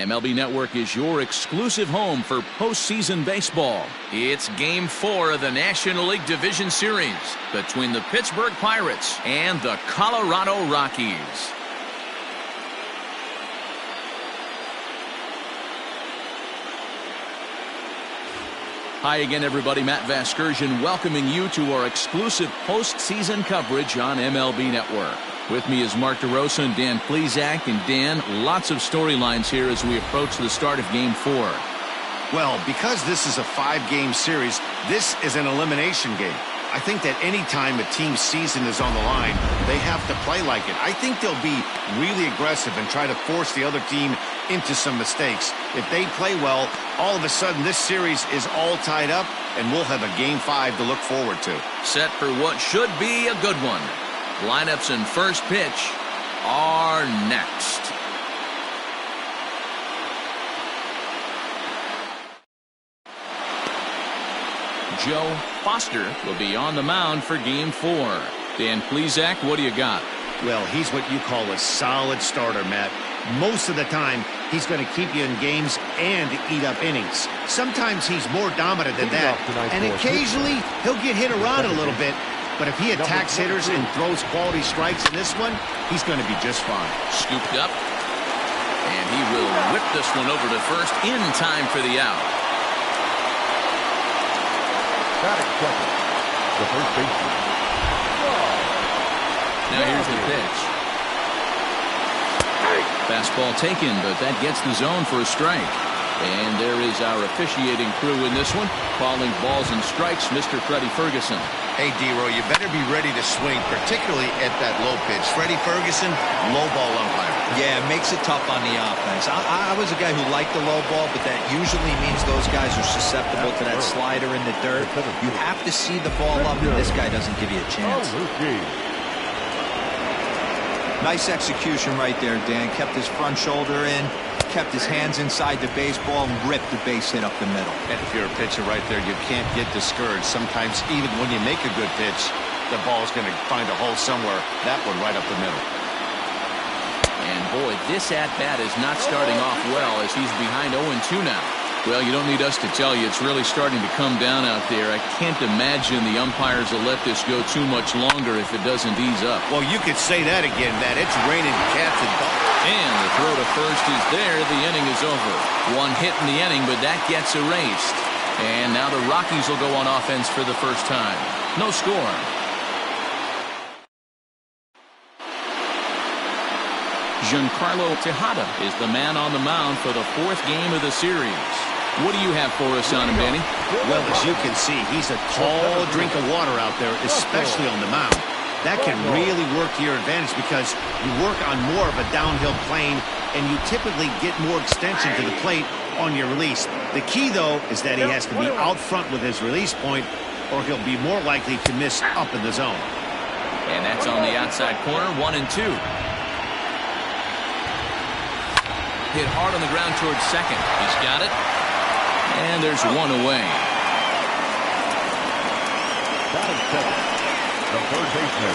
MLB Network is your exclusive home for postseason baseball. It's Game 4 of the National League Division Series between the Pittsburgh Pirates and the Colorado Rockies. Hi again, everybody. Matt Vasgersian welcoming you to our exclusive postseason coverage on MLB Network. With me is Mark DeRosa and Dan Plesac. And Dan, lots of storylines here as we approach the start of Game 4. Well, because this is a 5-game series, this is an elimination game. I think that any time a team's season is on the line, they have to play like it. I think they'll be really aggressive and try to force the other team into some mistakes. If they play well, all of a sudden this series is all tied up, and we'll have a Game 5 to look forward to. Set for what should be a good one. Lineups and first pitch are next. Joe Foster will be on the mound for Game 4. Dan Plesac, what do you got? Well, he's what you call a solid starter, Matt. Most of the time, he's going to keep you in games and eat up innings. Sometimes he's more dominant than that, and occasionally he'll get hit around a little bit. But if he attacks hitters and throws quality strikes in this one, he's going to be just fine. Scooped up, and he will whip this one over to first in time for the out. The first baseman. Now here's the pitch. Fastball taken, but that gets the zone for a strike. And there is our officiating crew in this one, calling balls and strikes, Mr. Freddie Ferguson. Hey, D-Roy, you better be ready to swing, particularly at that low pitch. Freddie Ferguson, low ball umpire. Yeah, it makes it tough on the offense. I was a guy who liked the low ball, but that usually means those guys are susceptible to that slider in the dirt. You have to see the ball up, and this guy doesn't give you a chance. Nice execution right there, Dan. Kept his front shoulder in, kept his hands inside the baseball, and ripped the base hit up the middle. And if you're a pitcher right there, you can't get discouraged. Sometimes even when you make a good pitch, the ball's going to find a hole somewhere. That one right up the middle. And boy, this at-bat is not starting off well as he's behind 0-2 now. Well, you don't need us to tell you it's really starting to come down out there. I can't imagine the umpires will let this go too much longer if it doesn't ease up. Well, you could say that again, Matt. It's raining cats and dogs. And the throw to first is there. The inning is over. One hit in the inning, but that gets erased. And now the Rockies will go on offense for the first time. No score. Giancarlo Tejada is the man on the mound for the 4th game of the series. What do you have for us on him, Danny? Well, as you can see, he's a tall drink of water out there, especially on the mound. That can really work to your advantage because you work on more of a downhill plane and you typically get more extension to the plate on your release. The key, though, is that he has to be out front with his release point or he'll be more likely to miss up in the zone. And that's on the outside corner, 1-2. Hit hard on the ground towards second. He's got it. And there's one away. Batting second, the third baseman.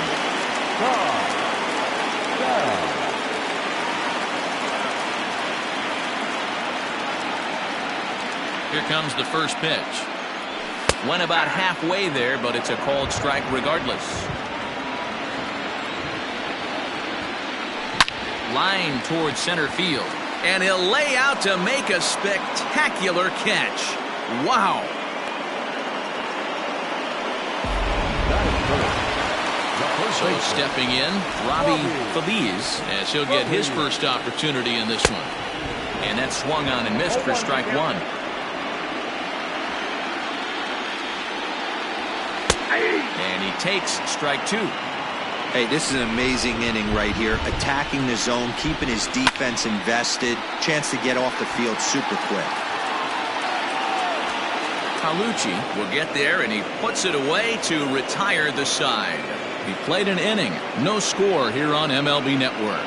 Here comes the first pitch. Went about halfway there, but it's a called strike regardless. Line towards center field. And he'll lay out to make a spectacular catch. Wow. So stepping in, Robbie Feliz, as he'll get his first opportunity in this one. And that swung on and missed for strike 1. And he takes strike 2. Hey, this is an amazing inning right here. Attacking the zone, keeping his defense invested. Chance to get off the field super quick. Palucci will get there, and he puts it away to retire the side. He played an inning. No score here on MLB Network.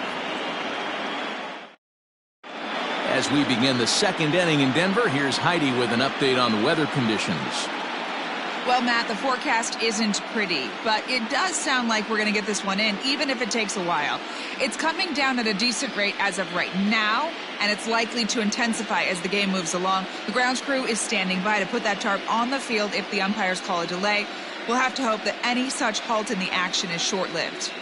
As we begin the 2nd inning in Denver, here's Heidi with an update on the weather conditions. Well, Matt, the forecast isn't pretty, but it does sound like we're going to get this one in, even if it takes a while. It's coming down at a decent rate as of right now, and it's likely to intensify as the game moves along. The grounds crew is standing by to put that tarp on the field if the umpires call a delay. We'll have to hope that any such halt in the action is short-lived.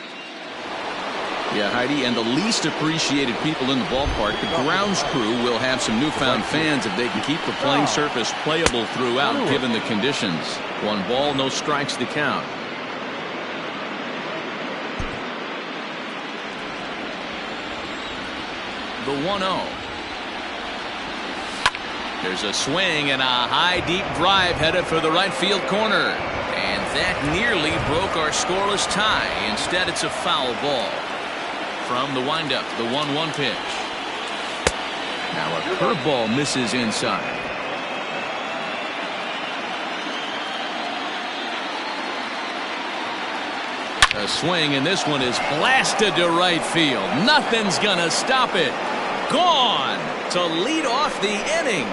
Yeah, Heidi, and the least appreciated people in the ballpark, the grounds crew, will have some newfound fans if they can keep the playing surface playable throughout, given the conditions. 1 ball, no strikes to count. The 1-0. There's a swing and a high, deep drive headed for the right field corner. And that nearly broke our scoreless tie. Instead, it's a foul ball. From the windup, the 1-1 pitch. Now a curveball misses inside. A swing, and this one is blasted to right field. Nothing's gonna stop it. Gone to lead off the inning.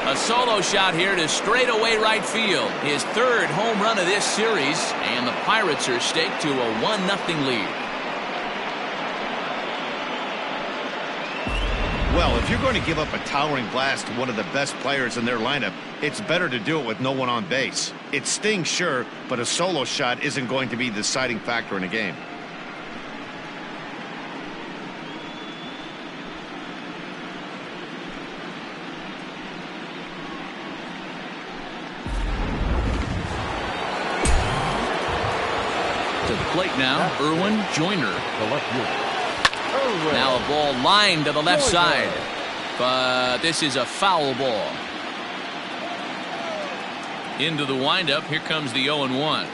A solo shot here to straightaway right field. His 3rd home run of this series, and the Pirates are staked to a 1-0 lead. Well, if you're going to give up a towering blast to one of the best players in their lineup, it's better to do it with no one on base. It stings, sure, but a solo shot isn't going to be the deciding factor in a game. To the plate now, Erwin Joyner. Now a ball lined to the left side, but this is a foul ball. Into the windup, here comes the 0-1.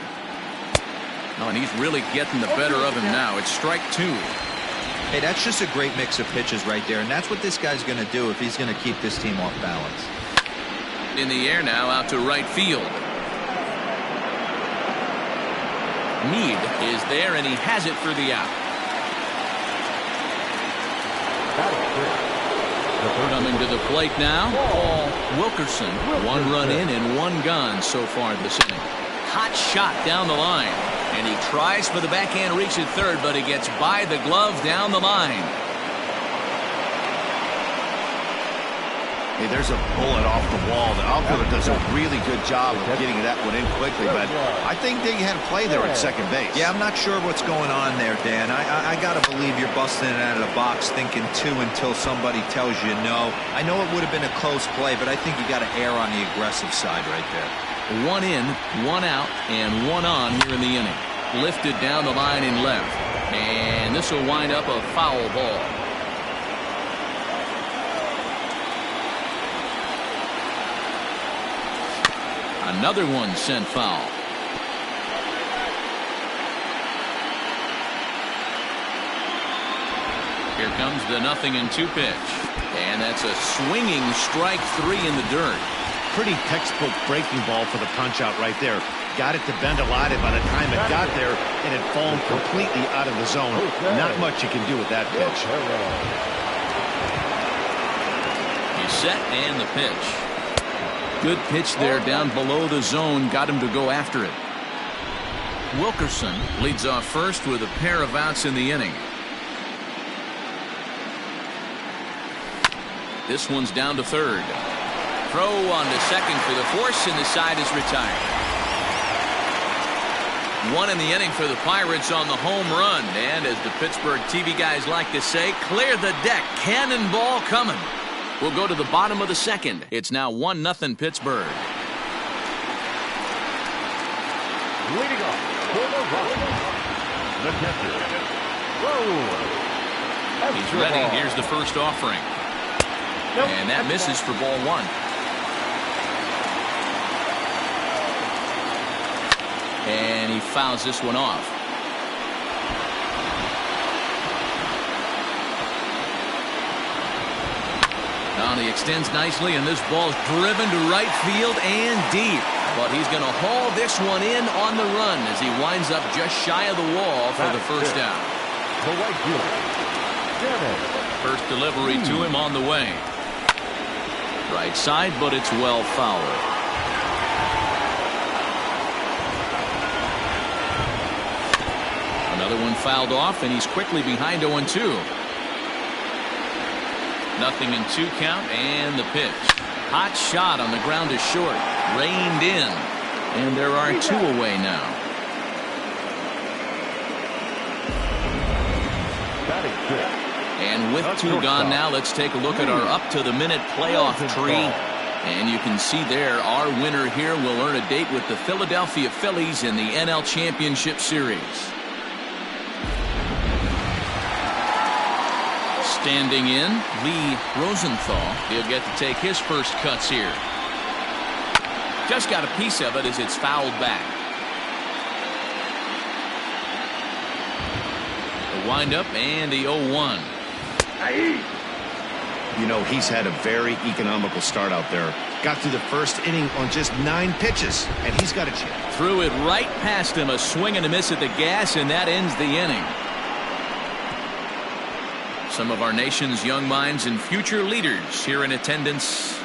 Oh, and he's really getting the better of him now. It's strike 2. Hey, that's just a great mix of pitches right there, and that's what this guy's going to do if he's going to keep this team off balance. In the air now, out to right field. Meade is there, and he has it for the out. Coming to the plate now, Paul Wilkerson. 1 run in and 1 gone so far this inning. Hot shot down the line, and he tries for the backhand reach at third, but he gets by the glove down the line. Hey, there's a bullet off the wall. The outfielder does a really good job of getting that one in quickly, but I think they had a play there at second base. Yeah, I'm not sure what's going on there, Dan. I got to believe you're busting it out of the box thinking 2 until somebody tells you no. I know it would have been a close play, but I think you got to err on the aggressive side right there. 1 in, 1 out, and 1 on here in the inning. Lifted down the line in left, and this will wind up a foul ball. Another one sent foul. Here comes the 0-2 pitch. And that's a swinging strike 3 in the dirt. Pretty textbook breaking ball for the punch out right there. Got it to bend a lot, and by the time it got there, it had fallen completely out of the zone. Not much you can do with that pitch. He's set, and the pitch. Good pitch there down below the zone. Got him to go after it. Wilkerson leads off first with a pair of outs in the inning. This one's down to third. Throw on to second for the force, and the side is retired. 1 in the inning for the Pirates on the home run. And as the Pittsburgh TV guys like to say, clear the deck. Cannonball coming. We'll go to the bottom of the second. It's now 1-0 Pittsburgh. Leading off for the Rockies, the catcher, He's ready. Here's the first offering. And that misses for ball 1. And he fouls this one off. Now he extends nicely, and this ball's driven to right field and deep. But he's going to haul this one in on the run as he winds up just shy of the wall for the first down. First delivery to him on the way. Right side, but it's well fouled. Another one fouled off, and he's quickly behind 0-2. Nothing in 2 count, and the pitch. Hot shot on the ground is short. Reined in. And there are 2 away now. And with 2 gone now, let's take a look at our up-to-the-minute playoff tree. And you can see there, our winner here will earn a date with the Philadelphia Phillies in the NL Championship Series. Standing in, Lee Rosenthal. He'll get to take his first cuts here. Just got a piece of it as it's fouled back. The windup and the 0-1. You know, he's had a very economical start out there. Got through the first inning on just 9 pitches, and he's got a chance. Threw it right past him, a swing and a miss at the gas, and that ends the inning. Some of our nation's young minds and future leaders here in attendance.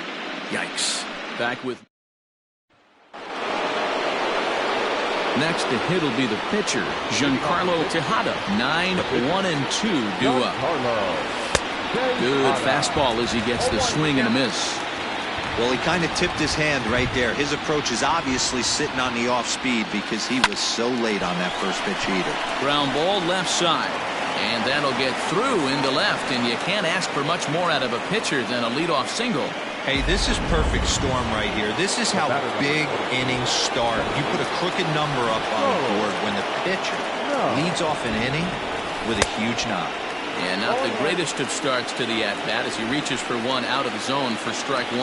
Yikes. Back with. Next to hit will be the pitcher, Giancarlo Tejada. 9-1-2 due up. Good fastball as he gets the swing and a miss. Well, he kind of tipped his hand right there. His approach is obviously sitting on the off speed because he was so late on that first pitch either. Ground ball left side. And that'll get through into left, and you can't ask for much more out of a pitcher than a leadoff single. Hey, this is perfect storm right here. This is how big innings start. You put a crooked number up on the board when the pitcher leads off an inning with a huge knock. And not the greatest of starts to the at-bat as he reaches for one out of the zone for strike 1.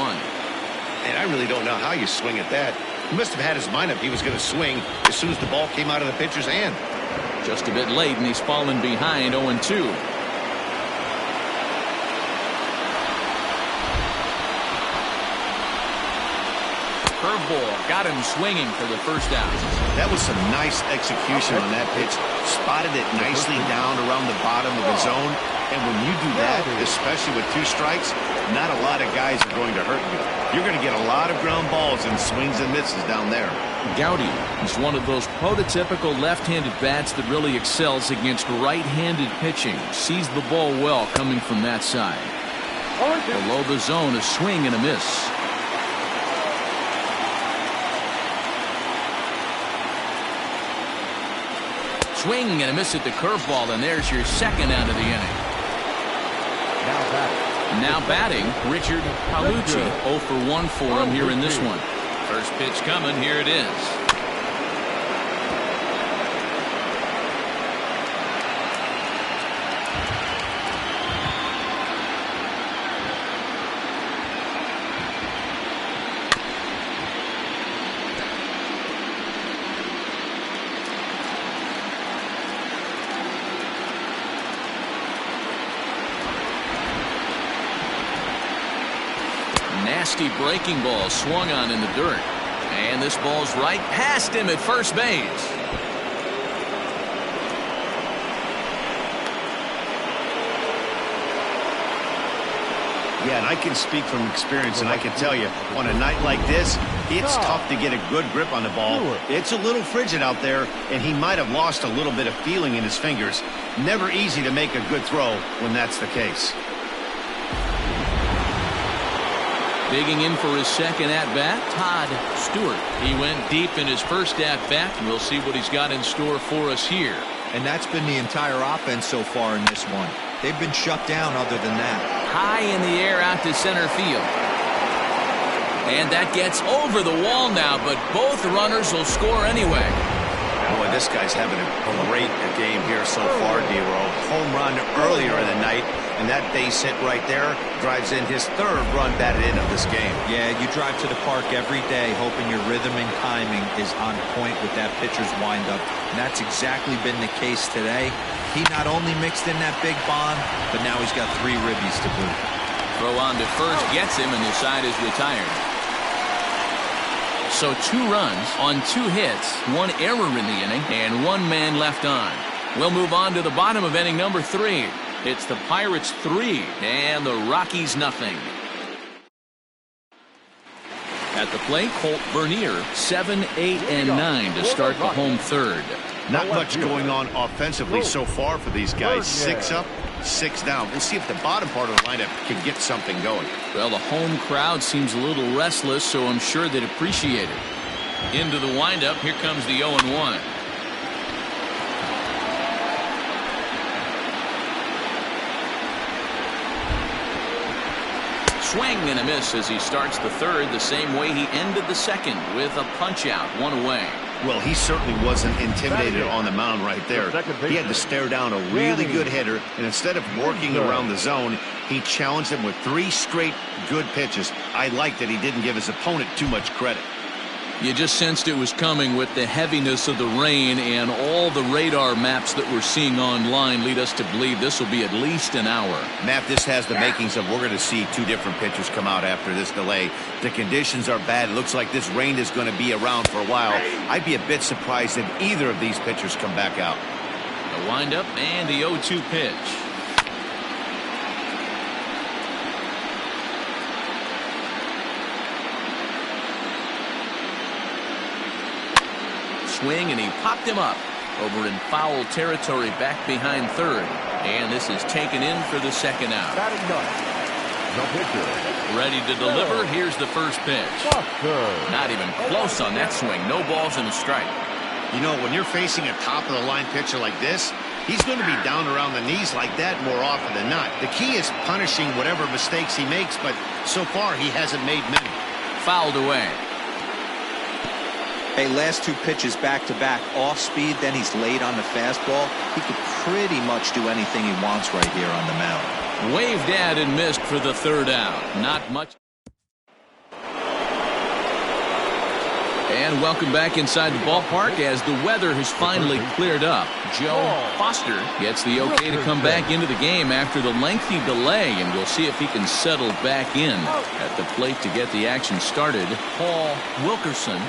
And I really don't know how you swing at that. He must have had his mind up he was going to swing as soon as the ball came out of the pitcher's hand. Just a bit late, and he's fallen behind 0-2. Curveball got him swinging for the first out. That was some nice execution on that pitch. Spotted it nicely down around the bottom of the zone. And when you do that, especially with 2 strikes, not a lot of guys are going to hurt you. You're going to get a lot of ground balls and swings and misses down there. Gowdy is one of those prototypical left-handed bats that really excels against right-handed pitching. Sees the ball well coming from that side. Below the zone, a swing and a miss. Swing and a miss at the curveball, and there's your second out of the inning. Now batting, Richard Palucci. 0 for 1 for him here in this one. First pitch coming, here it is. Nasty breaking ball swung on in the dirt. And this ball's right past him at first base. Yeah, and I can speak from experience, and I can tell you, on a night like this, it's tough to get a good grip on the ball. It's a little frigid out there, and he might have lost a little bit of feeling in his fingers. Never easy to make a good throw when that's the case. Digging in for his second at-bat, Todd Stewart. He went deep in his first at-bat. We'll see what he's got in store for us here. And that's been the entire offense so far in this one. They've been shut down other than that. High in the air out to center field. And that gets over the wall now, but both runners will score anyway. Boy, this guy's having a great game here so far, D-Row. Home run earlier in the night, and that base hit right there drives in his 3rd run batted in of this game. Yeah, you drive to the park every day hoping your rhythm and timing is on point with that pitcher's windup, and that's exactly been the case today. He not only mixed in that big bomb, but now he's got 3 ribbies to boot. Throw on to first gets him, and the side is retired. So 2 runs on 2 hits, 1 error in the inning, and 1 man left on. We'll move on to the bottom of inning number 3. It's the Pirates 3 and the Rockies nothing. At the plate, Colt Bernier, 7, 8, and 9 to start the home third. Not much going on offensively so far for these guys. 6 up, 6 down. We'll see if the bottom part of the lineup can get something going. Well, the home crowd seems a little restless, so I'm sure they'd appreciate it. Into the windup, here comes the 0-1. Swing and a miss as he starts the third the same way he ended the second with a punch out, 1 away. Well, he certainly wasn't intimidated on the mound right there. He had to stare down a really good hitter, and instead of working around the zone, he challenged him with 3 straight good pitches. I like that he didn't give his opponent too much credit. You just sensed it was coming with the heaviness of the rain, and all the radar maps that we're seeing online lead us to believe this will be at least an hour. Matt, this has the makings of we're going to see 2 different pitchers come out after this delay. The conditions are bad. It looks like this rain is going to be around for a while. I'd be a bit surprised if either of these pitchers come back out. The windup and the 0-2 pitch. Swing, and he popped him up over in foul territory back behind third, and this is taken in for the second out. Ready to deliver. Here's the first pitch. Not even close on that swing. No balls and a strike. You know, when you're facing a top of the line pitcher like this, he's going to be down around the knees like that more often than not. The key is punishing whatever mistakes he makes, but so far he hasn't made many. Fouled away. Hey, last 2 pitches back-to-back, off speed, then he's late on the fastball. He could pretty much do anything he wants right here on the mound. Waved at and missed for the third out. Not much. And welcome back inside the ballpark as the weather has finally cleared up. Joe Foster gets the okay to come back into the game after the lengthy delay, and we'll see if he can settle back in at the plate to get the action started. Paul Wilkerson.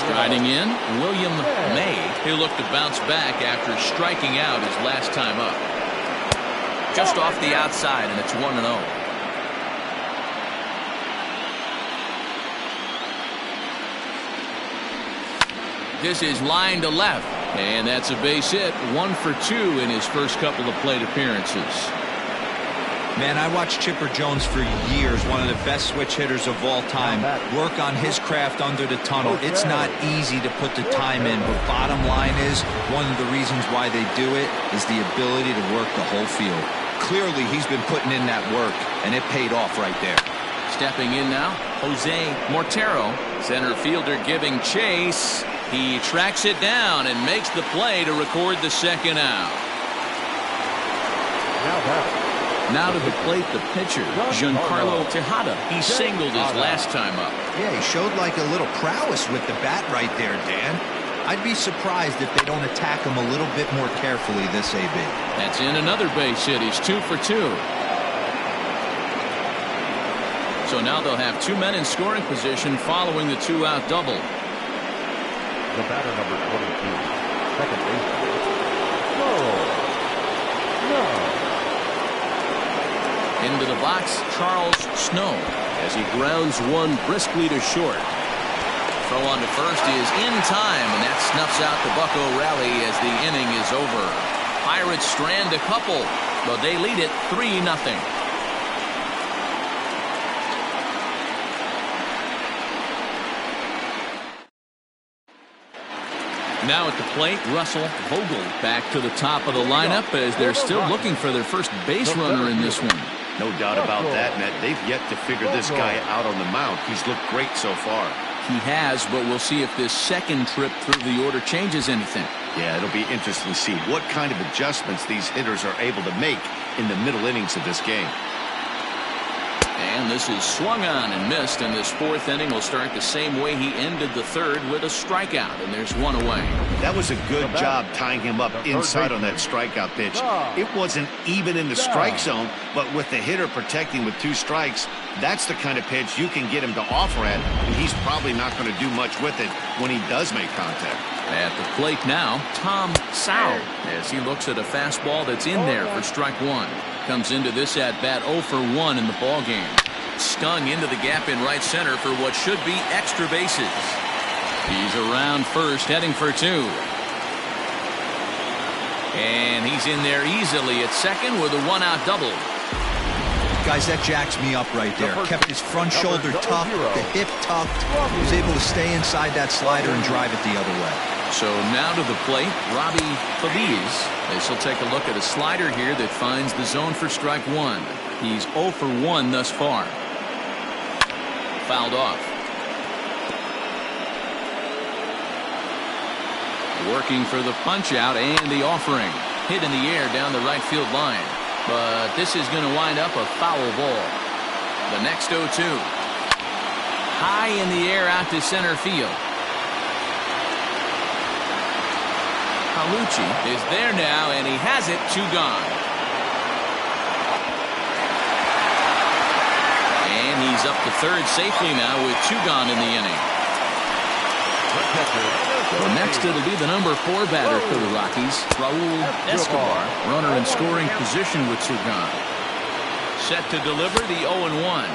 Striding in, William May. He'll look to bounce back after striking out his last time up. Just off the outside, and it's 1-0. This is line to left, and that's a base hit. 1 for 2 in his first couple of plate appearances. Man, I watched Chipper Jones for years, one of the best switch hitters of all time. Work on his craft under the tunnel. It's not easy to put the time in, but bottom line is, one of the reasons why they do it is the ability to work the whole field. Clearly, he's been putting in that work, and it paid off right there. Stepping in now, Jose Mortero, center fielder giving chase. He tracks it down and makes the play to record the second out. Now to the plate, the pitcher, Giancarlo Tejada. He singled his last time up. Yeah, he showed like a little prowess with the bat right there, Dan. I'd be surprised if they don't attack him a little bit more carefully this AB. That's in another base hit. He's 2 for 2. So now they'll have 2 men in scoring position following the 2-out double. The batter, number 22, second baseman. Into the box, Charles Snow, as he grounds one briskly to short. Throw on to first is in time, and that snuffs out the Bucco rally as the inning is over. Pirates strand a couple, but they lead it 3-0. Now at the plate, Russell Vogel back to the top of the lineup as they're still looking for their first base runner in this one. No doubt about that, Matt. They've yet to figure this guy out on the mound. He's looked great so far. He has, but we'll see if this second trip through the order changes anything. Yeah, it'll be interesting to see what kind of adjustments these hitters are able to make in the middle innings of this game. And this is swung on and missed, and this fourth inning will start the same way he ended the third with a strikeout, and there's 1 away. That was a good job tying him up inside on that strikeout pitch. It wasn't even in the strike zone, but with the hitter protecting with 2 strikes, that's the kind of pitch you can get him to offer at, and he's probably not going to do much with it when he does make contact. At the plate now, Tom Sau, as he looks at a fastball that's in there for strike 1. Comes into this at-bat 0 for 1 in the ballgame. Stung into the gap in right center for what should be extra bases. He's around first, heading for 2. And he's in there easily at second with a 1-out double. Guys, that jacks me up right there. Kept his front shoulder tucked, the hip tucked. Was able to stay inside that slider and drive it the other way. So now to the plate, Robbie Feliz. As he'll take a look at a slider here that finds the zone for strike 1. He's 0 for 1 thus far. Fouled off. Working for the punch out and the offering. Hit in the air down the right field line. But this is going to wind up a foul ball. The next 0-2. High in the air out to center field. Palucci is there now, and he has it. 2 gone. And he's up to third safely now with 2 gone in the inning. Well, next it'll be the number 4 batter for the Rockies, Raul Escobar. Runner in scoring position with 2 gone. Set to deliver the 0-1.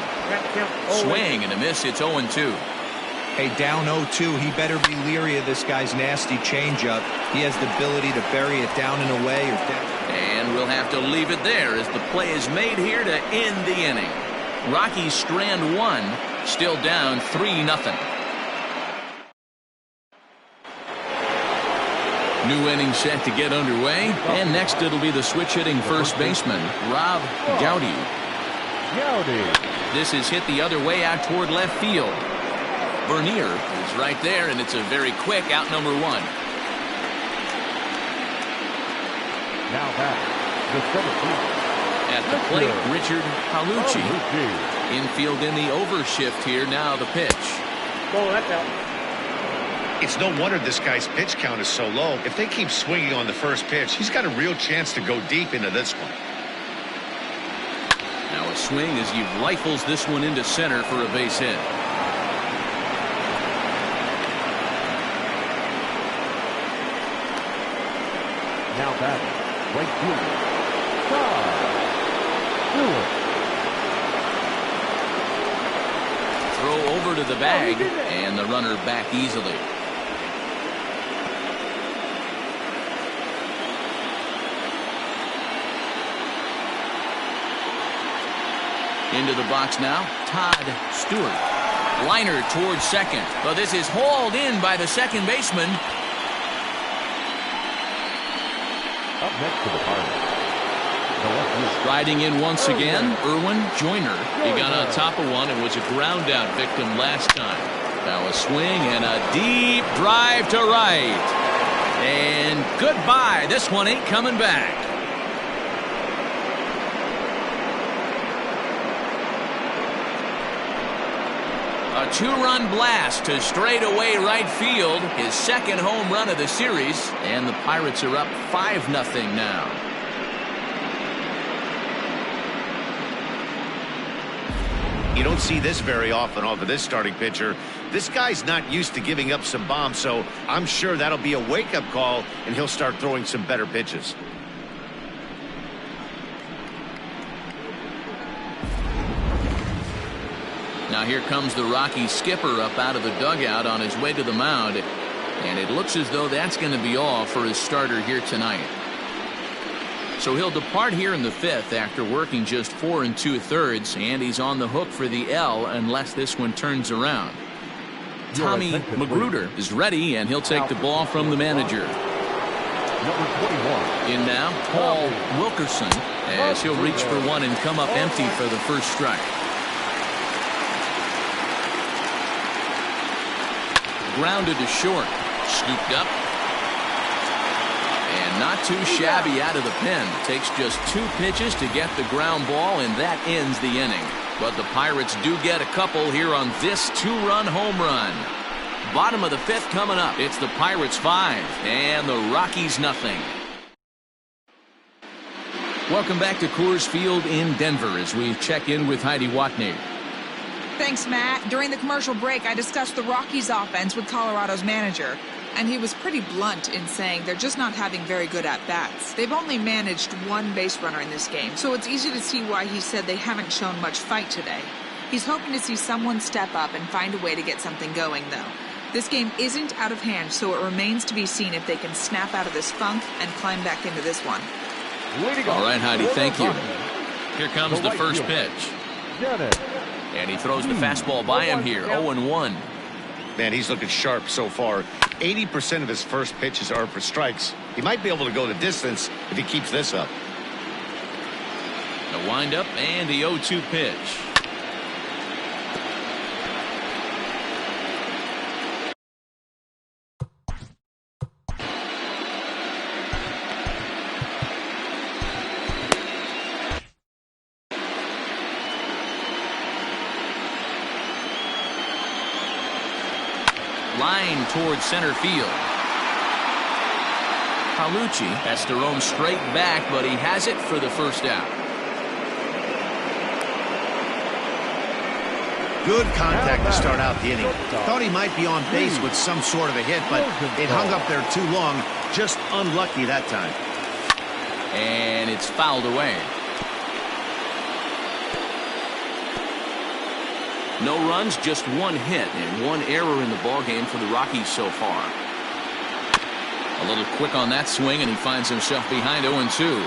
Swing and a miss. It's 0-2. Hey, down 0-2. He better be leery of this guy's nasty changeup. He has the ability to bury it down and away. And we'll have to leave it there as the play is made here to end the inning. Rockies strand 1, still down 3-0. New inning set to get underway, and next it'll be the switch-hitting first baseman, Rob Gowdy. This is hit the other way out toward left field. Bernier is right there, and it's a very quick out number 1. Now back, the center field. At the plate, Richard Palucci. Infield in the overshift here. Now the pitch. It's no wonder this guy's pitch count is so low. If they keep swinging on the first pitch, he's got a real chance to go deep into this one. Now a swing as he rifles this one into center for a base hit. Now back, right fielder, Todd Stewart. Throw over to the bag, and the runner back easily. Into the box now, Todd Stewart. Liner towards second, but this is hauled in by the second baseman. Up next to the Pirates. Riding in once again, Erwin Joyner. He got on top of one and was a ground out victim last time. Now a swing and a deep drive to right. And goodbye. This one ain't coming back. A 2-run blast to straightaway right field. His second home run of the series. And the Pirates are up 5-0 now. You don't see this very often off of this starting pitcher. This guy's not used to giving up some bombs, so I'm sure that'll be a wake-up call, and he'll start throwing some better pitches. Now here comes the Rockies skipper up out of the dugout on his way to the mound, and it looks as though that's going to be all for his starter here tonight. So he'll depart here in the 5th after working just 4 2/3, and he's on the hook for the L unless this one turns around. Tommy Magruder is ready, and he'll take the ball from the manager. Number 21. In now, Paul Wilkerson, as he'll reach for one and come up empty for the first strike. Grounded to short, scooped up. And not too shabby out of the pen. Takes just 2 pitches to get the ground ball, and that ends the inning. But the Pirates do get a couple here on this 2-run home run. Bottom of the 5th coming up. It's the Pirates 5 and the Rockies 0. Welcome back to Coors Field in Denver as we check in with Heidi Watney. Thanks, Matt. During the commercial break, I discussed the Rockies offense with Colorado's manager. And he was pretty blunt in saying they're just not having very good at-bats. They've only managed one base runner in this game, so it's easy to see why he said they haven't shown much fight today. He's hoping to see someone step up and find a way to get something going, though. This game isn't out of hand, so it remains to be seen if they can snap out of this funk and climb back into this one. All right, Heidi, thank you. Here comes the first pitch. And he throws the fastball by him here, 0-1. Man, he's looking sharp so far. 80% of his first pitches are for strikes. He might be able to go the distance if he keeps this up. The windup and the 0-2 pitch. Line towards center field. Palucci has to roam straight back, but he has it for the first out. Good contact to start out the inning. Thought he might be on base with some sort of a hit, but it hung up there too long. Just unlucky that time. And it's fouled away. No runs, just one hit and one error in the ballgame for the Rockies so far. A little quick on that swing, and he finds himself behind 0-2.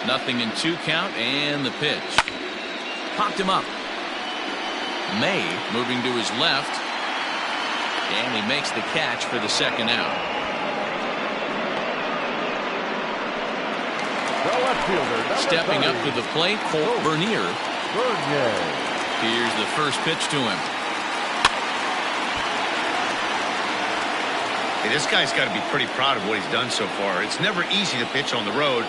Nothing in 2 count, and the pitch. Popped him up. May moving to his left. And he makes the catch for the second out. Stepping up to the plate, Colt Bernier. Here's the first pitch to him. Hey, this guy's got to be pretty proud of what he's done so far. It's never easy to pitch on the road,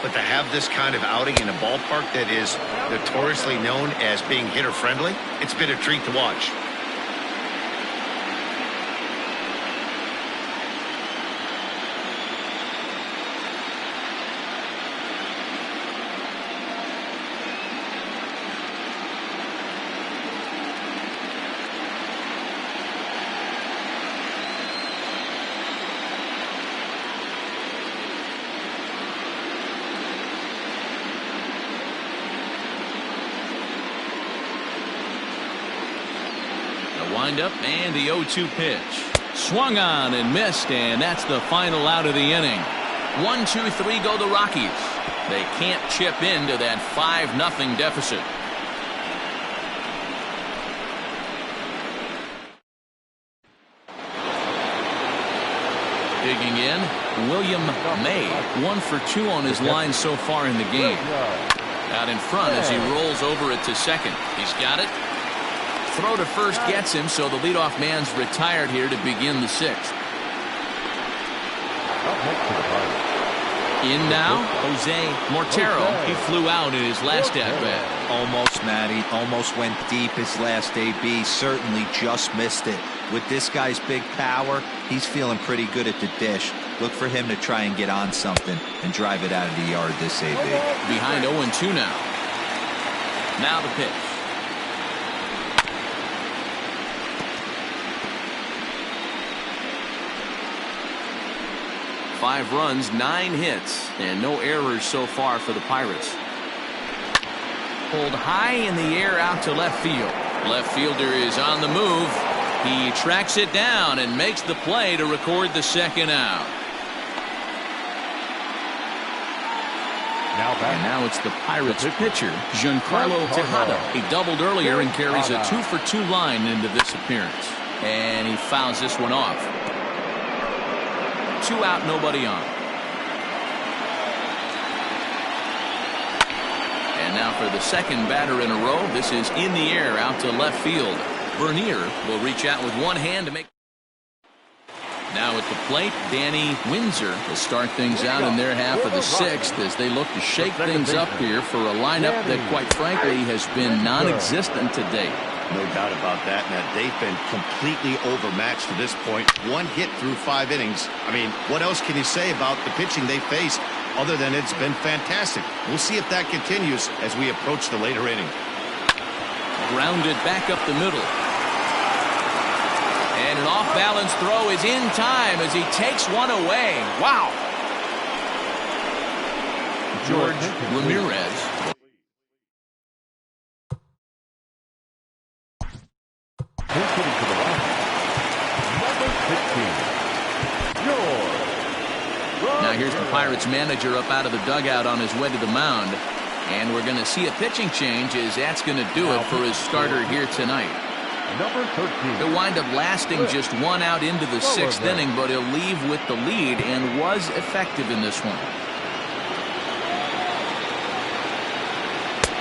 but to have this kind of outing in a ballpark that is notoriously known as being hitter-friendly, it's been a treat to watch. Windup and the 0-2 pitch. Swung on and missed, and that's the final out of the inning. 1-2-3 go the Rockies. They can't chip into that 5-0 deficit. Digging in, William May, 1 for 2 on his line so far in the game. Out in front as he rolls over it to second. He's got it. Throw to first gets him, so the leadoff man's retired here to begin the 6th. In now, Jose Mortero. He flew out in his last at-bat. Almost, Matty. Almost went deep his last AB. Certainly just missed it. With this guy's big power, he's feeling pretty good at the dish. Look for him to try and get on something and drive it out of the yard this AB. Behind 0-2 now. Now the pitch. 5 runs, 9 hits, and no errors so far for the Pirates. Pulled high in the air out to left field. Left fielder is on the move. He tracks it down and makes the play to record the second out. And now it's the Pirates pitcher, Giancarlo Tejada. He doubled earlier and carries a 2-for-2 line into this appearance. And he fouls this one off. 2 out, nobody on. And now for the second batter in a row. This is in the air out to left field. Bernier will reach out with one hand to make. Now at the plate, Danny Windsor will start things out in their half of the 6th as they look to shake things up here for a lineup that, quite frankly, has been non-existent to date. No doubt about that, Matt. They've been completely overmatched to this point. One hit through 5 innings. I mean, what else can you say about the pitching they faced other than it's been fantastic? We'll see if that continues as we approach the later inning. Grounded back up the middle. And an off-balance throw is in time as he takes one away. Wow. George Ramirez. Hitting to the left. Number 15. George. Now here's the Pirates manager up out of the dugout on his way to the mound. And we're going to see a pitching change as that's going to do it for his starter here tonight. Number 13. He'll wind up lasting just 1 out into the 6th inning, but he'll leave with the lead and was effective in this one.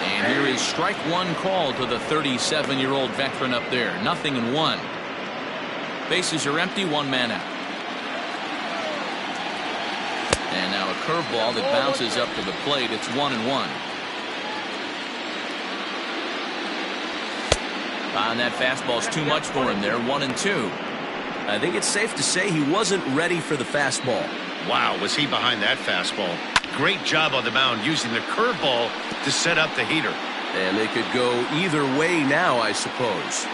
And here is strike 1 call to the 37-year-old veteran up there. 0-1. Bases are empty, 1 man out. And now a curveball that bounces up to the plate. It's 1-1. And that fastball's too much for him there. 1-2. I think it's safe to say he wasn't ready for the fastball. Wow, was he behind that fastball? Great job on the mound using the curveball to set up the heater. And it could go either way now, I suppose.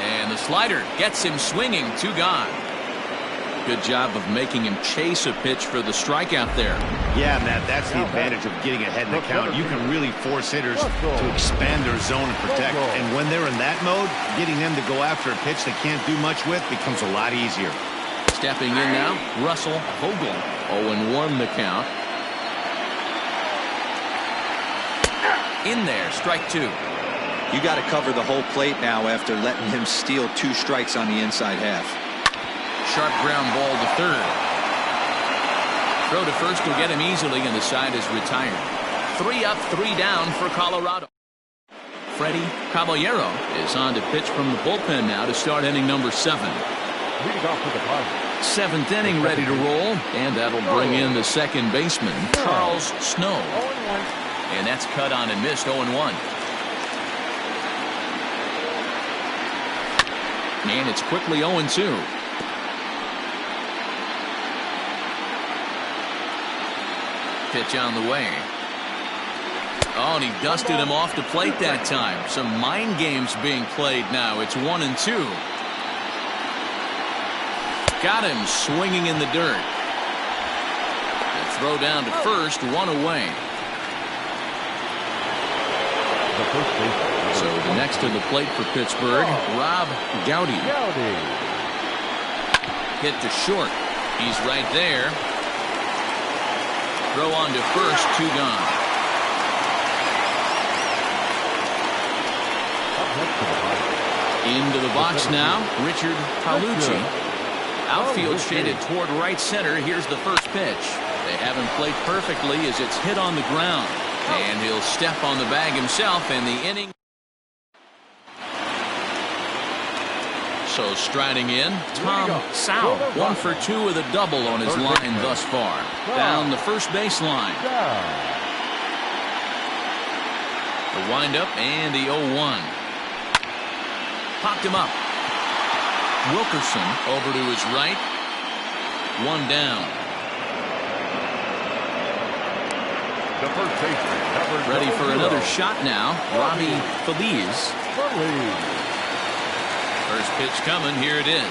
And the slider gets him swinging. 2 gone. Good job of making him chase a pitch for the strikeout there. Yeah, Matt, that's the advantage of getting ahead in the count. You can really force hitters to expand their zone and protect. And when they're in that mode, getting them to go after a pitch they can't do much with becomes a lot easier. Stepping in now, Russell Vogel. 0-1 the count. In there, strike 2. You got to cover the whole plate now after letting him steal 2 strikes on the inside half. Sharp ground ball to third. Throw to first will get him easily, and the side is retired. 3 up, 3 down for Colorado. Freddie Caballero is on to pitch from the bullpen now to start inning number 7. Leading off with the play. 7th inning ready to roll, and that'll bring in the second baseman, Charles Snow. And that's cut on and missed. 0-1. And it's quickly 0-2. Pitch on the way. Oh, and he dusted him off the plate that time. Some mind games being played now. It's 1-2. Got him swinging in the dirt. The throw down to first, 1 away. So the next to the plate for Pittsburgh, Rob Gowdy. Hit to short. He's right there. Throw on to first, 2 gone. Into the box now, Richard Palucci. Outfield shaded toward right center. Here's the first pitch. They haven't played perfectly as it's hit on the ground. And he'll step on the bag himself, and the inning. So striding in, Tom Sal. 1 for 2 with a double on his line thus far. Down the first baseline. The windup and the 0-1. Popped him up. Wilkerson over to his right. 1 down. Ready for another shot now. Robbie Feliz. First pitch coming. Here it is.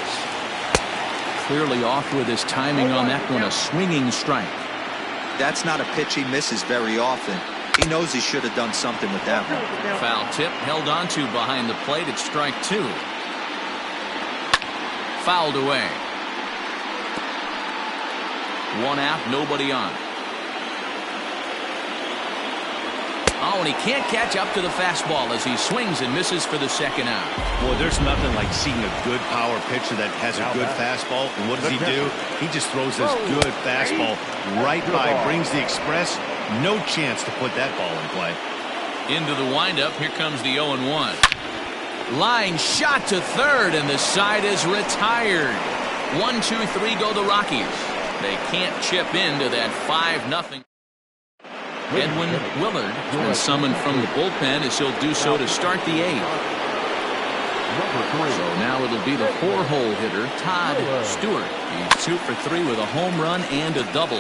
Clearly off with his timing on that one. A swinging strike. That's not a pitch he misses very often. He knows he should have done something with that one. Foul tip held onto behind the plate. It's strike 2. Fouled away. 1 out, nobody on. Oh, and he can't catch up to the fastball as he swings and misses for the 2nd out. Well, there's nothing like seeing a good power pitcher that has a good fastball. And what does he do? He just throws this good fastball right by, brings the express. No chance to put that ball in play. Into the windup. Here comes the 0-1. Line shot to third, and the side is retired. 1, 2, 3 go the Rockies. They can't chip into that 5-0. Edwin Willard has been summoned from the bullpen as he'll do so to start the eighth. So now it'll be the four-hole hitter, Todd Stewart. He's 2 for 3 with a home run and a double.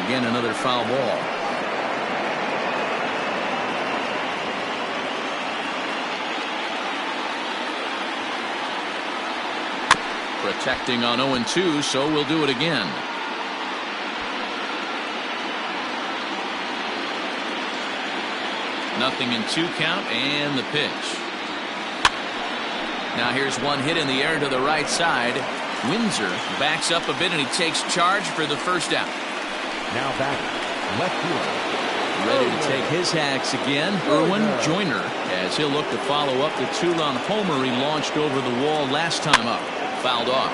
Again, another foul ball. Protecting on 0-2, so we'll do it again. Nothing in 2 count, and the pitch. Now here's one hit in the air to the right side. Windsor backs up a bit, and he takes charge for the first out. Now back, left field. Ready to take his hacks again, Erwin Joyner, as he'll look to follow up the 2-run homer he launched over the wall last time up. Fouled off.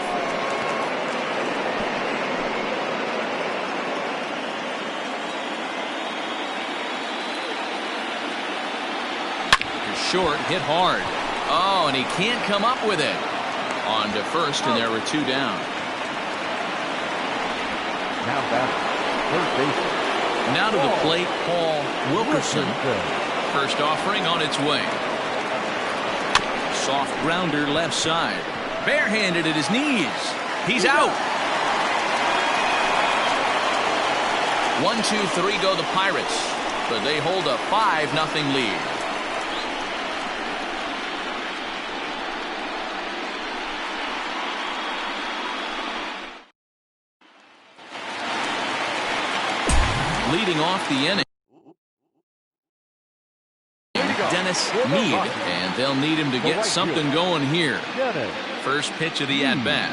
Short, hit hard. Oh, and he can't come up with it. On to first, and there were 2 down. Now back, first base. Now to the plate, Paul Wilkerson. First offering on its way. Soft grounder left side. Barehanded at his knees. He's out. 1-2-3 go the Pirates, but they hold a 5-0 lead. Leading off the inning, Dennis Meade, and they'll need him to get something going here. First pitch of the at-bat.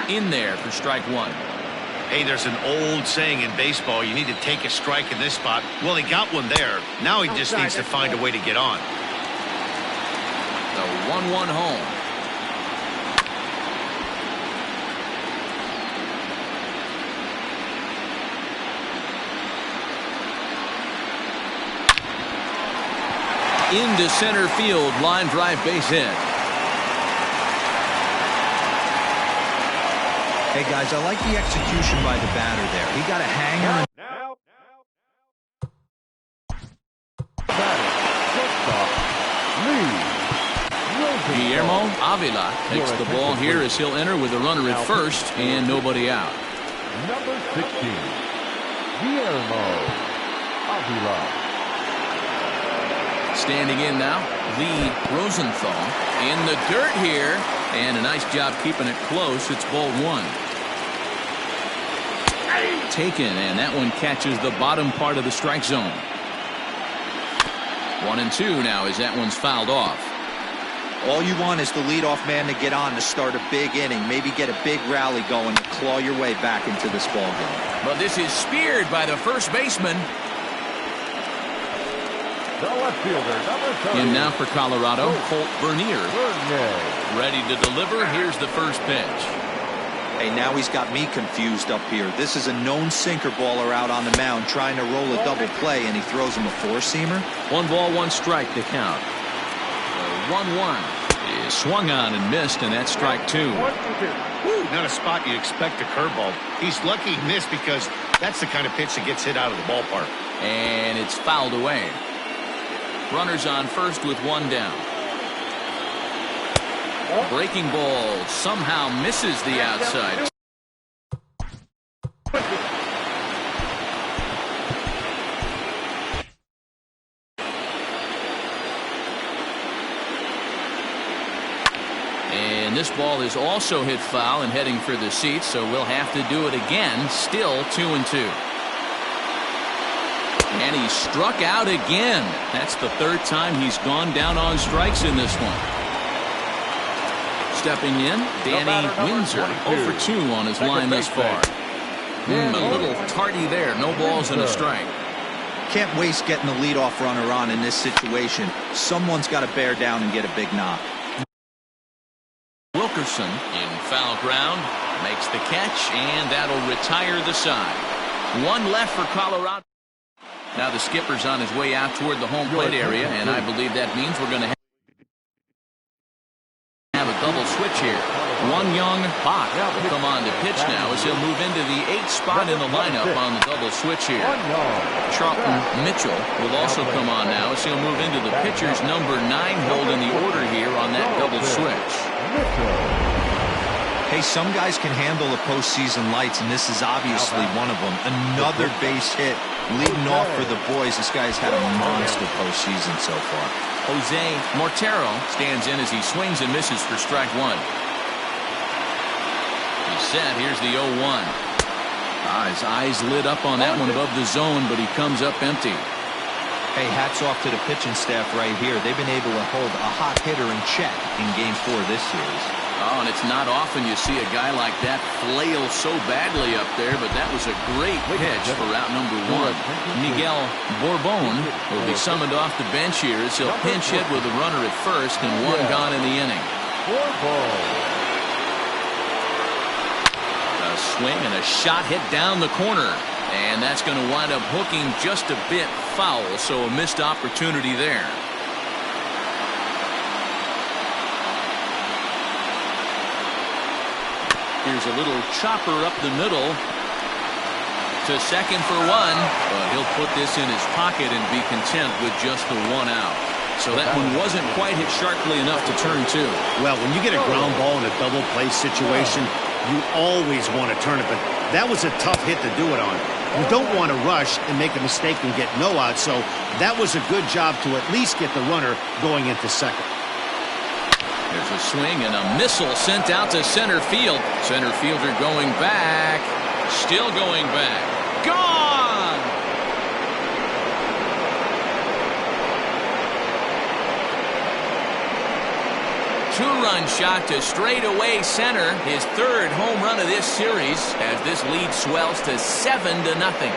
In there for strike 1. Hey, there's an old saying in baseball, you need to take a strike in this spot. Well, he got one there. Now he just needs to find a way to get on. The 1-1 home. Into center field, line drive, base hit. Hey guys, I like the execution by the batter there. He got a hanger. Guillermo Avila takes the ball here as he'll enter with a runner at first and nobody out. Number 16, Guillermo Avila. Standing in now, Lee Rosenthal in the dirt here, and a nice job keeping it close. It's ball 1. Taken, and that one catches the bottom part of the strike zone. 1-2 now as that one's fouled off. All you want is the leadoff man to get on to start a big inning, maybe get a big rally going and claw your way back into this ball game. But this is speared by the first baseman. The left fielder, number 30. In now for Colorado, Colt Bernier. Ready to deliver. Here's the first pitch. Hey, now he's got me confused up here. This is a known sinker baller out on the mound trying to roll a double play, and he throws him a four-seamer. 1 ball, 1 strike to count. 1-1 is swung on and missed, and that's strike 2. Woo, not a spot you'd expect a curveball. He's lucky he missed because that's the kind of pitch that gets hit out of the ballpark. And it's fouled away. Runners on first with 1 down. Breaking ball somehow misses the outside. And this ball is also hit foul and heading for the seats, so we'll have to do it again. Still 2-2. And he struck out again. That's the 3rd time he's gone down on strikes in this one. Stepping in, Danny Windsor, 0 for 2 on his line thus far. A little tardy there. No balls and a strike. Can't waste getting the leadoff runner on in this situation. Someone's got to bear down and get a big knock. Wilkerson in foul ground makes the catch, and that'll retire the side. 1 left for Colorado. Now the skipper's on his way out toward the home plate area, and I believe that means we're going to have switch here. One young Bach will come on to pitch now as he'll move into the 8th spot in the lineup on the double switch here. Charlton Mitchell will also come on now as he'll move into the pitcher's number 9 hold in the order here on that double switch. Hey, some guys can handle the postseason lights, and this is obviously one of them. Another base hit leading off for the boys. This guy's had a monster postseason so far. Jose Mortero stands in as he swings and misses for strike 1. He's set. Here's the 0-1. His eyes lit up on that one above the zone, but he comes up empty. Hey, hats off to the pitching staff right here. They've been able to hold a hot hitter in check in Game 4 this series. Oh, and it's not often you see a guy like that flail so badly up there, but that was a great pitch for out number 1. Miguel Borbon will be summoned off the bench here as he'll pinch hit with a runner at first and 1 gone in the inning. A swing and a shot hit down the corner, and that's going to wind up hooking just a bit foul, so a missed opportunity there. Here's a little chopper up the middle to second for 1, but he'll put this in his pocket and be content with just the 1 out. So that one wasn't quite hit sharply enough to turn 2. Well, when you get a ground ball in a double play situation, you always want to turn it, but that was a tough hit to do it on. You don't want to rush and make a mistake and get no out, so that was a good job to at least get the runner going into second. There's a swing and a missile sent out to center field. Center fielder going back. Still going back. Gone! Two-run shot to straightaway center. His 3rd home run of this series as this lead swells to 7-0.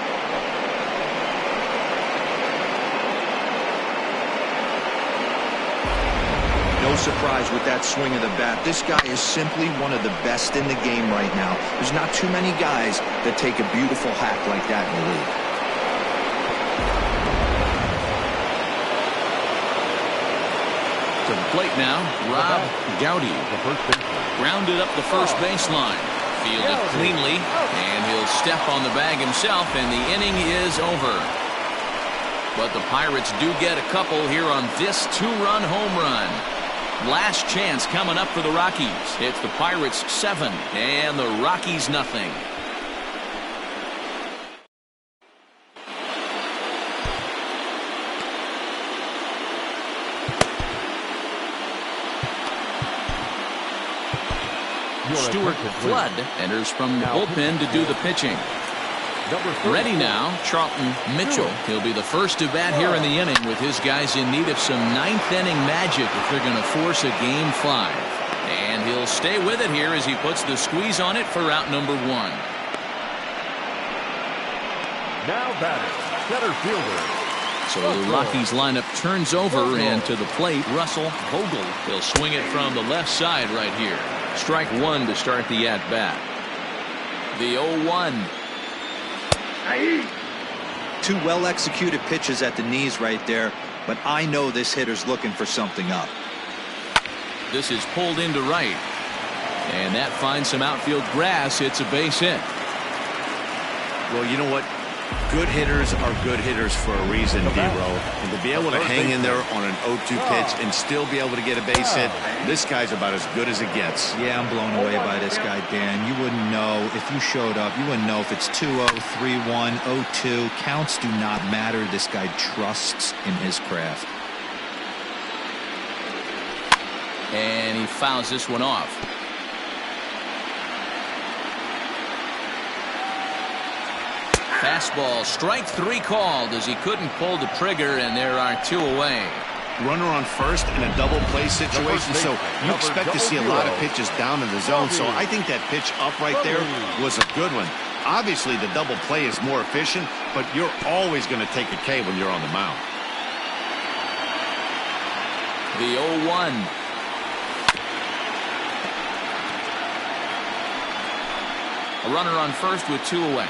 No surprise with that swing of the bat. This guy is simply one of the best in the game right now. There's not too many guys that take a beautiful hack like that in the league. To the plate now, Rob Gowdy. Grounded up the first baseline. Fielded cleanly, and he'll step on the bag himself, and the inning is over. But the Pirates do get a couple here on this 2-run home run. Last chance coming up for the Rockies. It's the Pirates 7 and the Rockies nothing. Stuart Flood enters from the bullpen to do the pitching. Ready now, Charlton Mitchell. He'll be the first to bat here in the inning with his guys in need of some 9th inning magic if they're going to force a Game 5. And he'll stay with it here as he puts the squeeze on it for out number 1. Now batting, center fielder. So the Rockies lineup turns over, and to the plate, Russell Vogel. He'll swing it from the left side right here. Strike 1 to start the at-bat. The 0-1. 2 well-executed pitches at the knees right there, but I know this hitter's looking for something up. This is pulled into right, and that finds some outfield grass. It's a base hit. Well, you know what? Good hitters are good hitters for a reason, D-Row. And to be able to hang in there on an 0-2 pitch and still be able to get a base hit, this guy's about as good as it gets. Yeah, I'm blown away by this guy, Dan. You wouldn't know if you showed up. You wouldn't know if it's 2-0, 3-1, 0-2. Counts do not matter. This guy trusts in his craft. And he fouls this one off. Fastball, strike 3 called as he couldn't pull the trigger, and there are 2 away. Runner on first in a double play situation, so you expect to see a lot of pitches down in the zone. So I think that pitch up right there was a good one. Obviously, the double play is more efficient, but you're always going to take a K when you're on the mound. The 0-1. A runner on first with 2 away.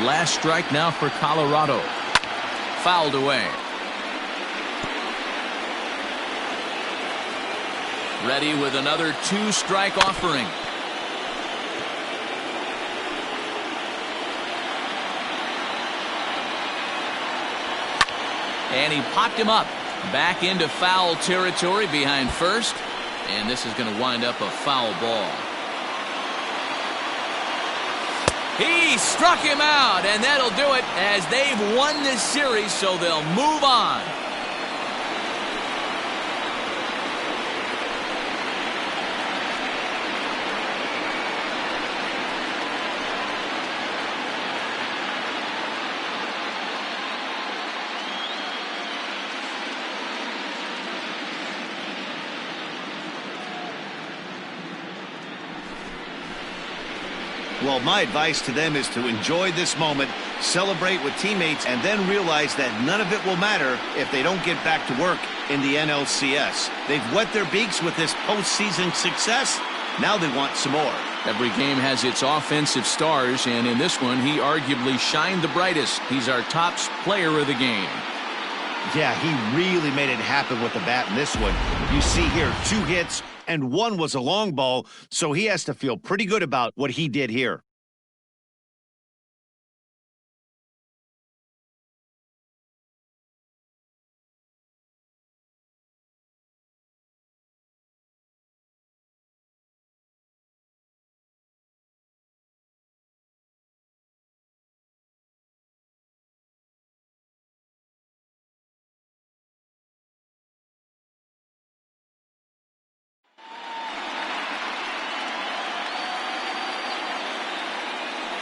Last strike now for Colorado. Fouled away. Ready with another two-strike offering. And he popped him up. Back into foul territory behind first. And this is going to wind up a foul ball. He struck him out, and that'll do it as they've won this series, so they'll move on. Well, my advice to them is to enjoy this moment, celebrate with teammates, and then realize that none of it will matter if they don't get back to work in the NLCS. They've wet their beaks with this postseason success. Now they want some more. Every game has its offensive stars, and in this one, he arguably shined the brightest. He's our top player of the game. Yeah, he really made it happen with the bat in this one. You see here, 2 hits, and 1 was a long ball, so he has to feel pretty good about what he did here.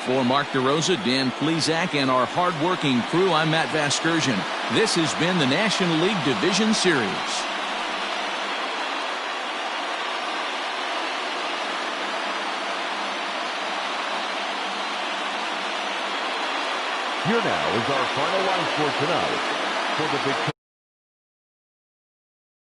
For Mark DeRosa, Dan Plesac, and our hard-working crew, I'm Matt Vasgersian. This has been the National League Division Series. Here now is our final line for tonight. For the Victoria